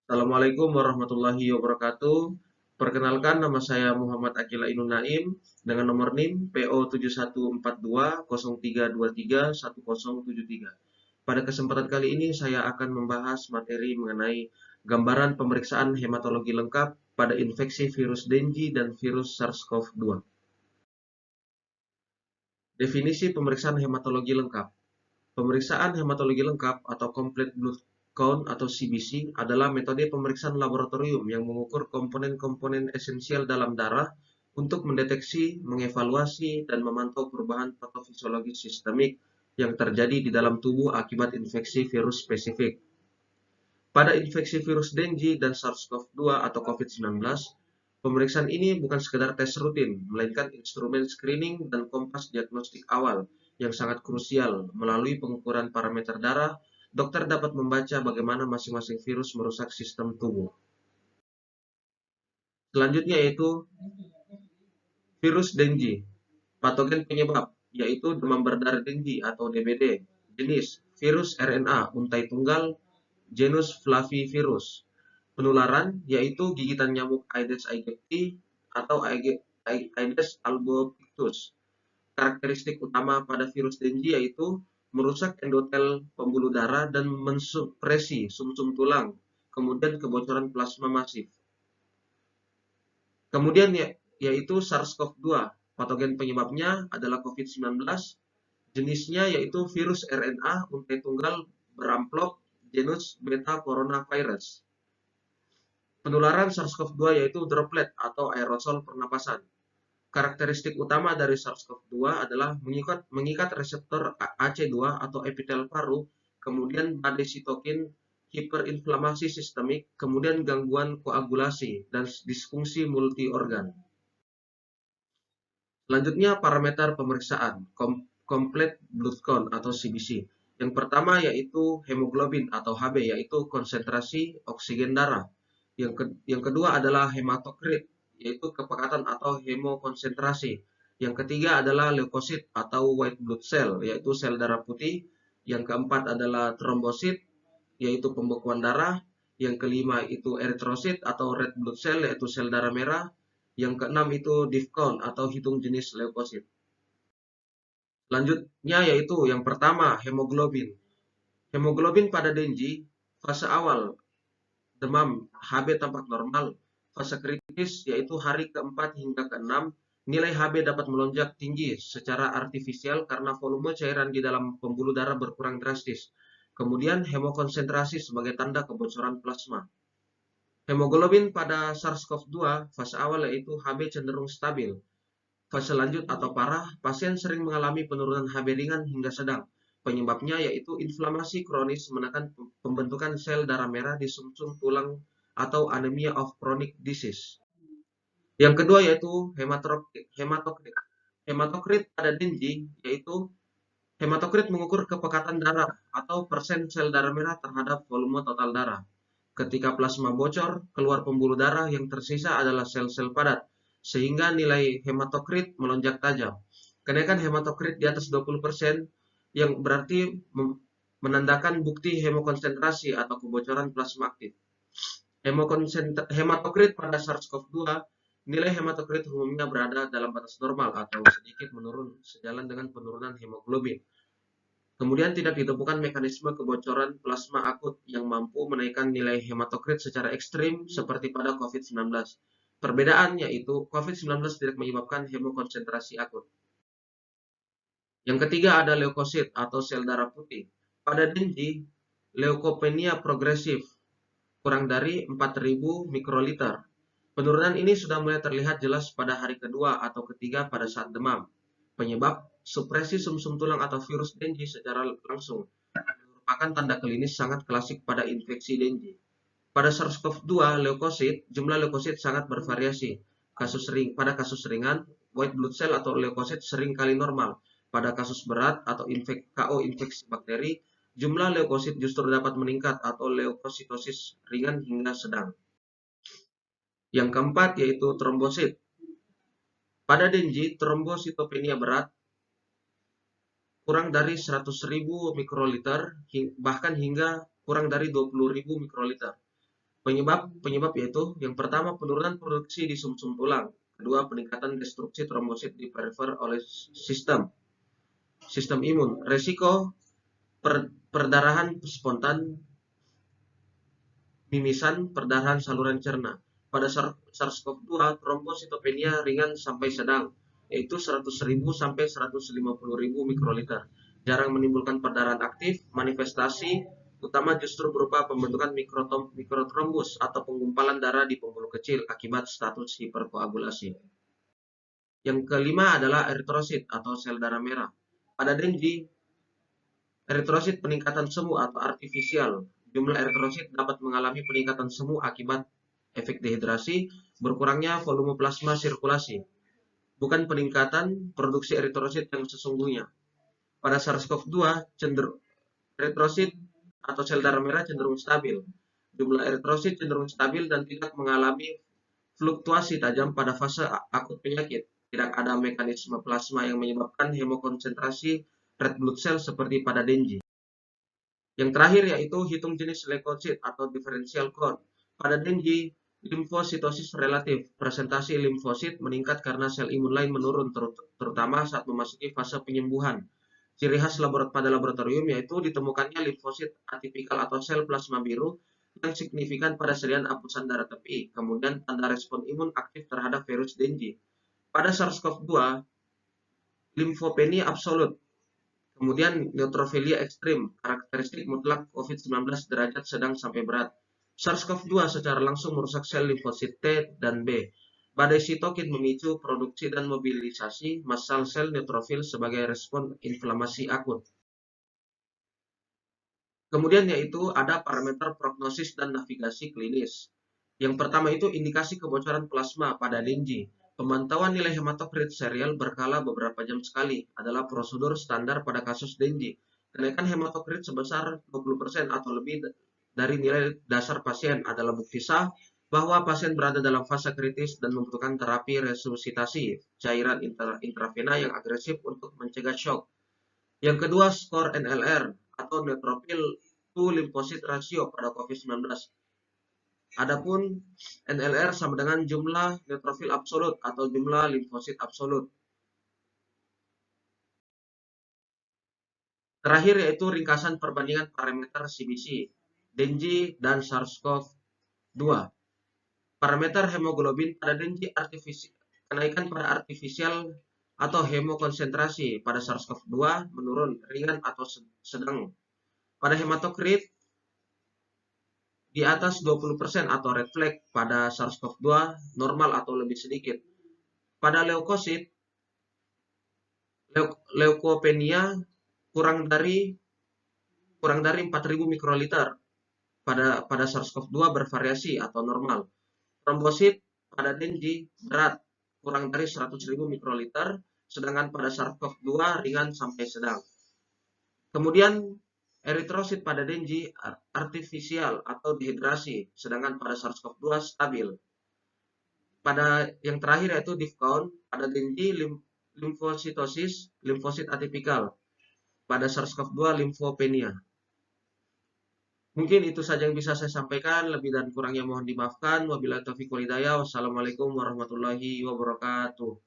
Assalamualaikum warahmatullahi wabarakatuh. Perkenalkan, nama saya Muhammad Akila Inun Naim dengan nomor NIM PO 714203231073. Pada kesempatan kali ini saya akan membahas materi mengenai gambaran pemeriksaan hematologi lengkap pada infeksi virus Dengue dan virus SARS-CoV-2. Definisi pemeriksaan hematologi lengkap. Pemeriksaan hematologi lengkap atau Complete Blood Count atau CBC adalah metode pemeriksaan laboratorium yang mengukur komponen-komponen esensial dalam darah untuk mendeteksi, mengevaluasi, dan memantau perubahan patofisiologis sistemik yang terjadi di dalam tubuh akibat infeksi virus spesifik. Pada infeksi virus Dengue dan SARS-CoV-2 atau COVID-19, pemeriksaan ini bukan sekedar tes rutin, melainkan instrumen screening dan kompas diagnostik awal yang sangat krusial. Melalui pengukuran parameter darah, dokter dapat membaca bagaimana masing-masing virus merusak sistem tubuh. Selanjutnya yaitu virus Dengue, patogen penyebab, yaitu demam berdarah Dengue atau DBD, jenis virus RNA untai tunggal, genus Flavivirus. Penularan yaitu gigitan nyamuk Aedes aegypti atau Aedes albopictus. Karakteristik utama pada virus Dengue yaitu merusak endotel pembuluh darah dan mensupresi sumsum tulang, kemudian kebocoran plasma masif. Kemudian yaitu SARS-CoV-2, patogen penyebabnya adalah COVID-19, jenisnya yaitu virus RNA untai tunggal beramplop, genus beta coronavirus. Penularan SARS-CoV-2 yaitu droplet atau aerosol pernapasan. Karakteristik utama dari SARS-CoV-2 adalah mengikat reseptor AC2 atau epitel paru, kemudian badai sitokin, hiperinflamasi sistemik, kemudian gangguan koagulasi, dan disfungsi multi organ. Selanjutnya parameter pemeriksaan, Complete Blood Count atau CBC. Yang pertama yaitu hemoglobin atau HB, yaitu konsentrasi oksigen darah. Yang kedua adalah hematokrit, yaitu kepekatan atau hemokonsentrasi. Yang ketiga adalah leukosit atau white blood cell, yaitu sel darah putih. Yang keempat adalah trombosit, yaitu pembekuan darah. Yang kelima itu eritrosit atau red blood cell, yaitu sel darah merah. Yang keenam itu div count atau hitung jenis leukosit. Selanjutnya yaitu yang pertama hemoglobin. Hemoglobin pada Dengue, fase awal demam, HB tampak normal. Fase kritis yaitu hari keempat hingga keenam, nilai HB dapat melonjak tinggi secara artifisial karena volume cairan di dalam pembuluh darah berkurang drastis. Kemudian hemokonsentrasi sebagai tanda kebocoran plasma. Hemoglobin pada SARS-CoV-2 fase awal yaitu HB cenderung stabil. Fase lanjut atau parah, pasien sering mengalami penurunan HB ringan hingga sedang. Penyebabnya yaitu inflamasi kronis menekan pembentukan sel darah merah di sumsum tulang atau anemia of chronic disease. Yang kedua yaitu hematokrit. Hematokrit pada Dengue yaitu hematokrit mengukur kepekatan darah atau persen sel darah merah terhadap volume total darah. Ketika plasma bocor, keluar pembuluh darah yang tersisa adalah sel-sel padat, sehingga nilai hematokrit melonjak tajam. Kenaikan hematokrit di atas 20% yang berarti menandakan bukti hemokonsentrasi atau kebocoran plasma aktif. Hematokrit pada SARS-CoV-2, nilai hematokrit umumnya berada dalam batas normal atau sedikit menurun sejalan dengan penurunan hemoglobin. Kemudian tidak ditemukan mekanisme kebocoran plasma akut yang mampu menaikkan nilai hematokrit secara ekstrim seperti pada COVID-19. Perbedaan yaitu COVID-19 tidak menyebabkan hemokonsentrasi akut. Yang ketiga ada leukosit atau sel darah putih. Pada Dengue, leukopenia progresif kurang dari 4.000 mikroliter. Penurunan ini sudah mulai terlihat jelas pada hari kedua atau ketiga pada saat demam. Penyebab supresi sumsum tulang atau virus Dengue secara langsung merupakan tanda klinis sangat klasik pada infeksi Dengue. Pada SARS-CoV-2 leukosit, jumlah leukosit sangat bervariasi. Pada kasus ringan, white blood cell atau leukosit sering kali normal. Pada kasus berat atau KO infeksi bakteri, jumlah leukosit justru dapat meningkat atau leukositosis ringan hingga sedang. Yang keempat yaitu trombosit. Pada Dengue, trombositopenia berat kurang dari 100.000 mikroliter, bahkan hingga kurang dari 20.000 mikroliter. Penyebab yaitu yang pertama penurunan produksi di sumsum tulang, kedua peningkatan destruksi trombosit di perifer oleh sistem imun, resiko perdarahan spontan, mimisan, perdarahan saluran cerna. Pada SARS-CoV-2, trombositopenia ringan sampai sedang, yaitu 100.000 sampai 150.000 mikroliter. Jarang menimbulkan perdarahan aktif, manifestasi utama justru berupa pembentukan mikrotrombus atau penggumpalan darah di pembuluh kecil akibat status hiperkoagulasi. Yang kelima adalah eritrosit atau sel darah merah. Pada Dengue, eritrosit peningkatan semu atau artifisial. Jumlah eritrosit dapat mengalami peningkatan semu akibat efek dehidrasi, berkurangnya volume plasma sirkulasi, bukan peningkatan produksi eritrosit yang sesungguhnya. Pada SARS-CoV-2, eritrosit atau sel darah merah cenderung stabil. Jumlah eritrosit cenderung stabil dan tidak mengalami fluktuasi tajam pada fase akut penyakit. Tidak ada mekanisme plasma yang menyebabkan hemokonsentrasi red blood cell seperti pada Dengue. Yang terakhir yaitu hitung jenis leukosit atau differential count. Pada Dengue, limfositosis relatif. Presentasi limfosit meningkat karena sel imun lain menurun, terutama saat memasuki fase penyembuhan. Ciri khas pada laboratorium yaitu ditemukannya limfosit atipikal atau sel plasma biru yang signifikan pada serian apusan darah tepi. Kemudian tanda respon imun aktif terhadap virus Dengue. Pada SARS-CoV-2, limfopenia absolut. Kemudian neutrofilia ekstrim, karakteristik mutlak COVID-19 derajat sedang sampai berat. SARS-CoV-2 secara langsung merusak sel limfosit T dan B. Badai sitokin memicu produksi dan mobilisasi massal sel neutrofil sebagai respon inflamasi akut. Kemudian yaitu ada parameter prognosis dan navigasi klinis. Yang pertama itu indikasi kebocoran plasma pada Dengue. Pemantauan nilai hematokrit serial berkala beberapa jam sekali adalah prosedur standar pada kasus Dengue. Kenaikan hematokrit sebesar 20% atau lebih dari nilai dasar pasien adalah bukti sah bahwa pasien berada dalam fase kritis dan membutuhkan terapi resusitasi cairan intravena yang agresif untuk mencegah shock. Yang kedua, skor NLR atau neutrophil to lymphocyte ratio pada COVID-19. Adapun NLR sama dengan jumlah neutrofil absolut atau jumlah limfosit absolut. Terakhir yaitu ringkasan perbandingan parameter CBC, Dengue dan SARS-CoV-2. Parameter hemoglobin pada Dengue kenaikan pada artifisial atau hemokonsentrasi pada SARS-CoV-2 menurun, ringan atau sedang. Pada hematokrit di atas 20% atau red flag pada SARS-CoV-2 normal atau lebih sedikit. Pada leukosit, leukopenia kurang dari 4.000 mikroliter. Pada SARS-CoV-2 bervariasi atau normal. Trombosit pada Dengue berat kurang dari 100.000 mikroliter, sedangkan pada SARS-CoV-2 ringan sampai sedang. Kemudian eritrosit pada Dengue artifisial atau dehidrasi, sedangkan pada SARS-CoV-2 stabil. Pada yang terakhir yaitu diff count, pada Dengue limfositosis, limfosit atipikal. Pada SARS-CoV-2 limfopenia. Mungkin itu saja yang bisa saya sampaikan, lebih dan kurangnya mohon dimaafkan. Wabillahi taufiq wal hidayah. Wassalamualaikum warahmatullahi wabarakatuh.